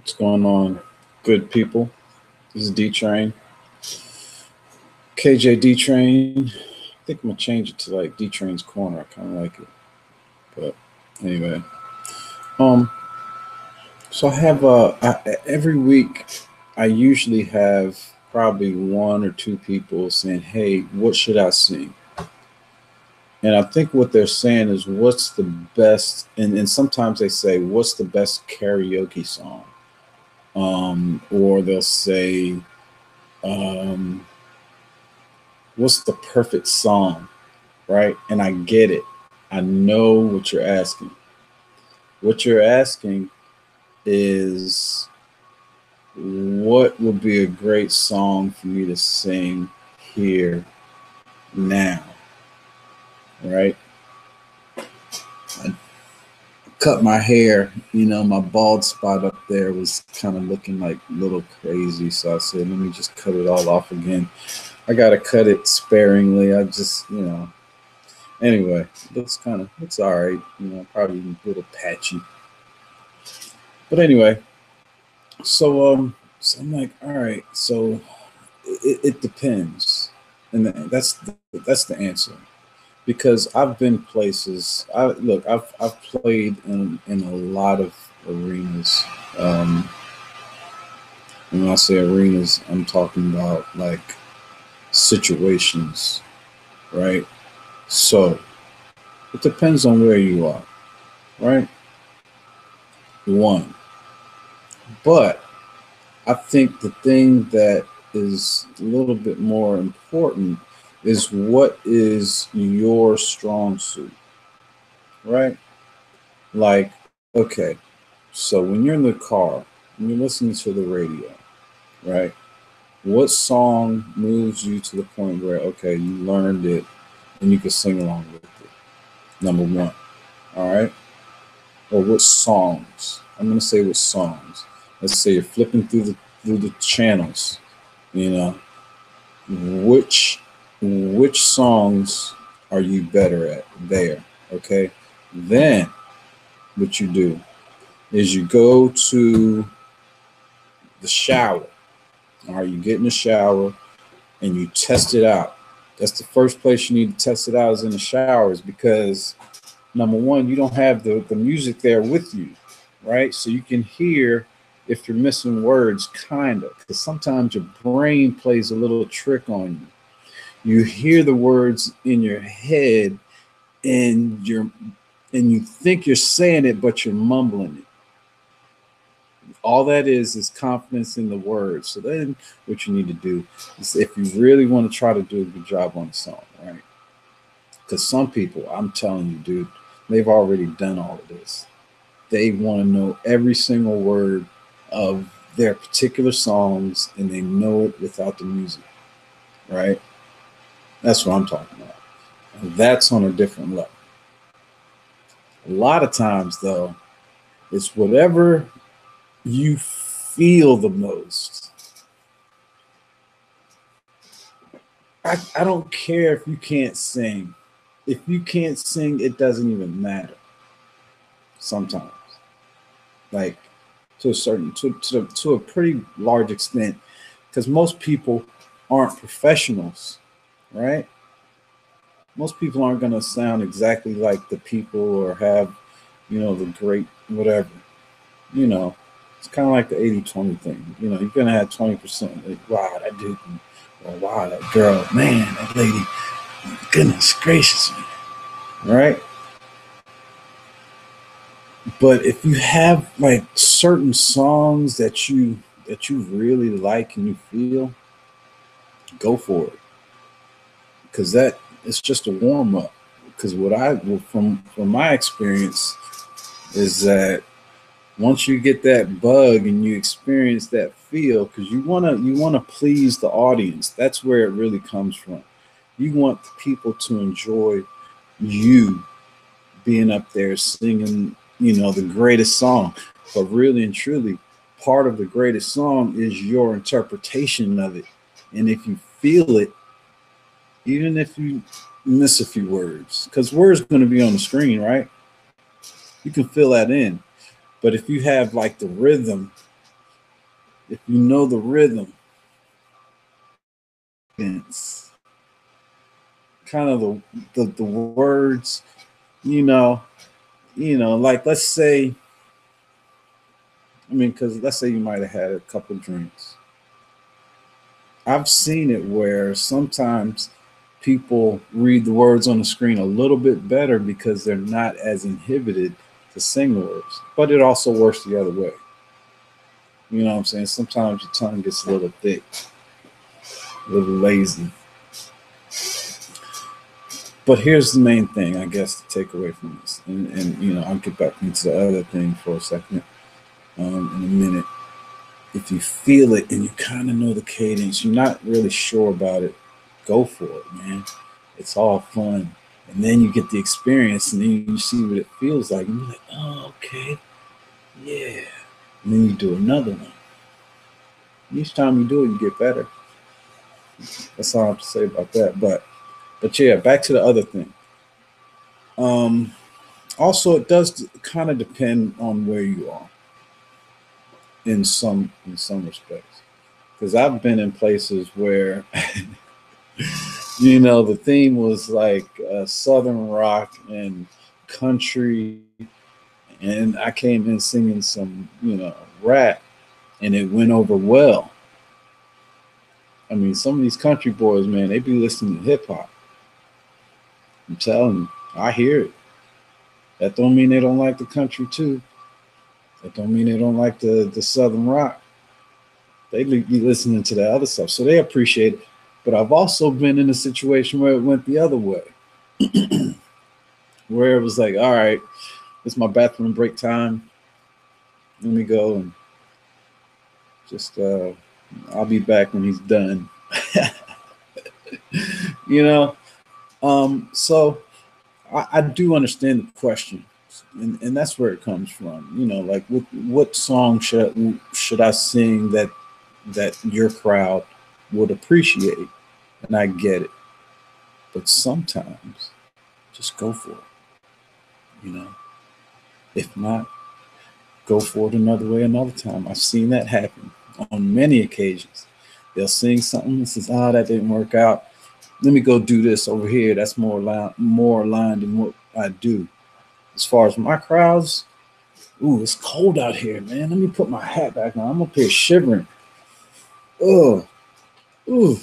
What's going on, good people? This is D Train, KJ Train. I think I'm gonna change it to like D Train's Corner. I kind of like it, but anyway. Um, so I have every week. I usually have probably one or two people saying, "Hey, what should I sing?" And I think what they're saying is, "What's the best?" And sometimes they say, "What's the best karaoke song?" Or they'll say, um, "What's the perfect song?" Right? And I get it. I know what you're asking. What you're asking is, what would be a great song for me to sing here now, right? I cut my hair, my bald spot up there was kind of looking like a little crazy. So I said, let me just cut it all off again. I got to cut it sparingly. I just, anyway, it's all right. Probably a little patchy. But anyway, so I'm like, all right, so it depends, and that's the answer because I've been places. I've played in a lot of arenas. Um, and when I say arenas, I'm talking about like situations, right? So it depends on where you are, right? One, but I think the thing that is a little bit more important is what is your strong suit, right? Like, okay, so when you're in the car and you're listening to the radio, right? What song moves you to the point where, okay, you learned it and you can sing along with it? Number one, all right? Or what songs? I'm gonna say what songs. Let's say you're flipping through the channels, you know, which which songs are you better at there? Okay. Then what you do is you go to the shower. All right, you get in the shower and you test it out. That's the first place you need to test it out is in the showers because number one, you don't have the music there with you, right? So you can hear if you're missing words, kind of, because sometimes your brain plays a little trick on you. You hear the words in your head and you think you're saying it, but you're mumbling it. All that is confidence in the words. So then what you need to do is if you really want to try to do a good job on a song, right? Because some people, I'm telling you, dude, they've already done all of this. They want to know every single word of their particular songs and they know it without the music, right? That's what I'm talking about. And that's on a different level. A lot of times, though, it's whatever you feel the most. I don't care if you can't sing. If you can't sing, it doesn't even matter. Sometimes, like to a certain to a pretty large extent, because most people aren't professionals, right? Most people aren't going to sound exactly like the people or have, the great whatever. You know, it's kind of like the 80-20 thing. You're going to have 20%. Like, wow, that dude, or wow, that girl, man, that lady, goodness gracious, man. Right? But if you have like certain songs that you really like and you feel, go for it. Because that it's just a warm up. Because from my experience is that once you get that bug and you experience that feel, because you wanna please the audience. That's where it really comes from. You want the people to enjoy you being up there singing, the greatest song. But really and truly, part of the greatest song is your interpretation of it. And if you feel it, even if you miss a few words, because words are going to be on the screen, right? You can fill that in. But if you have like the rhythm if you know the rhythm, it's kind of the words, you know, like let's say, I mean, because let's say you might have had a couple drinks. I've seen it where sometimes people read the words on the screen a little bit better because they're not as inhibited to sing the words. But it also works the other way. You know what I'm saying? Sometimes your tongue gets a little thick, a little lazy. But here's the main thing, I guess, to take away from this. And I'll get back into the other thing for a second in a minute. If you feel it and you kind of know the cadence, you're not really sure about it, go for it, man. It's all fun. And then you get the experience and then you see what it feels like. And you're like, oh, okay. Yeah. And then you do another one. Each time you do it, you get better. That's all I have to say about that. But yeah, back to the other thing. Also, it does kind of depend on where you are in some respects. Because I've been in places where the theme was like southern rock and country, and I came in singing some rap, and it went over well. I mean, some of these country boys, man, they be listening to hip hop. I'm telling you, I hear it. That don't mean they don't like the country too. That don't mean they don't like the southern rock. They be listening to the other stuff, so they appreciate it. But I've also been in a situation where it went the other way, where it was like, all right, it's my bathroom break time. Let me go and just, I'll be back when he's done. So I do understand the question, and that's where it comes from. Like what song should I sing that your crowd would appreciate? And I get it, but sometimes just go for it. If not, go for it another way another time. I've seen that happen on many occasions. They'll sing something and says, "Oh, that didn't work out. Let me go do this over here. That's more aligned in what I do." As far as my crowds, ooh, it's cold out here, man. Let me put my hat back on. I'm up here shivering. Oh, ooh.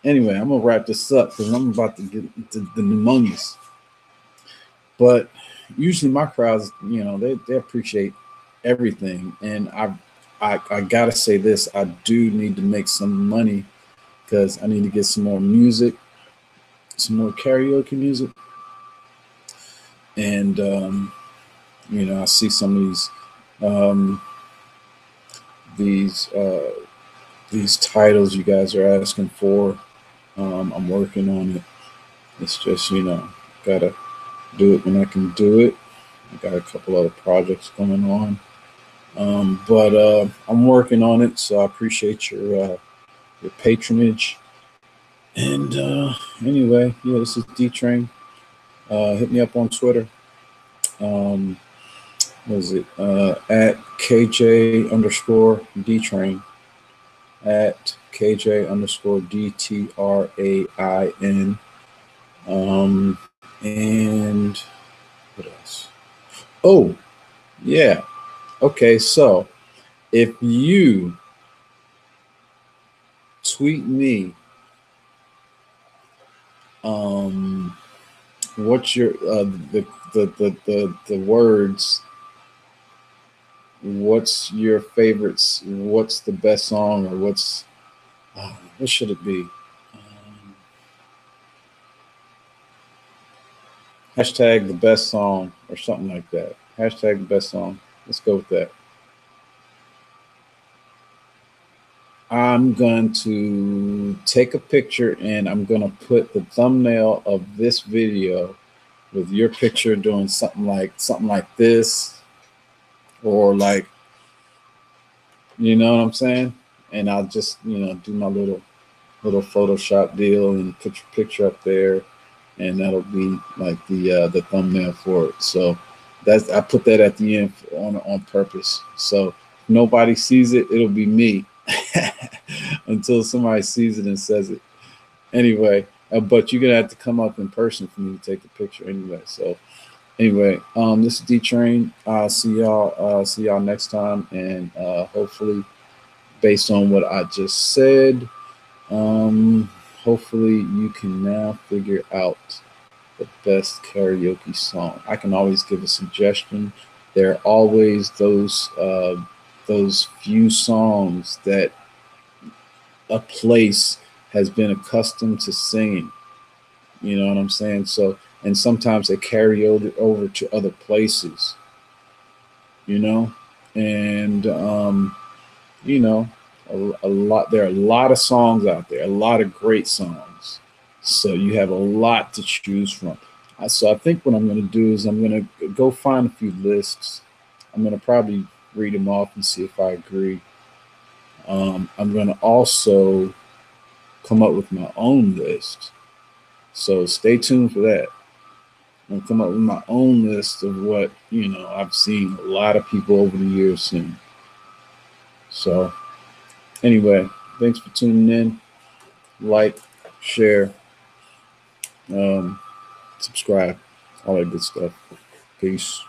Anyway, I'm gonna wrap this up because I'm about to get the pneumonias. But usually my crowds, they appreciate everything, and I gotta say this: I do need to make some money because I need to get some more music, some more karaoke music, and I see some of these titles you guys are asking for. I'm working on it. It's just gotta do it when I can do it. I got a couple other projects going on, but I'm working on it. So I appreciate your patronage. And anyway, yeah, this is D Train. Hit me up on Twitter. What is it? At KJ underscore D Train. At KJ underscore DTRAIN. And what else? Oh, yeah. Okay, so if you tweet me, what's your the words? What's your favorites? What's the best song, or what should it be? Hashtag the best song or something like that. Hashtag the best song. Let's go with that. I'm going to take a picture and I'm going to put the thumbnail of this video with your picture doing something like this, or like, you know what I'm saying? And I'll just, do my little Photoshop deal and put your picture up there, and that'll be like the thumbnail for it. So I put that at the end on purpose. So nobody sees it, it'll be me until somebody sees it and says it. Anyway, but you're gonna have to come up in person for me to take the picture anyway. So anyway, this is D Train. See y'all next time, and hopefully, based on what I just said, hopefully you can now figure out the best karaoke song. I can always give a suggestion. There are always those few songs that a place has been accustomed to singing. You know what I'm saying? So, and sometimes they carry over to other places. You know, and you know, a lot. There are a lot of songs out there, a lot of great songs. So you have a lot to choose from. So I think what I'm going to do is I'm going to go find a few lists. I'm going to probably read them off and see if I agree. I'm going to also come up with my own list. So stay tuned for that. I'm gonna come up with my own list of what I've seen a lot of people over the years sing. So anyway, thanks for tuning in. Like, share, um, subscribe, all that good stuff. Peace.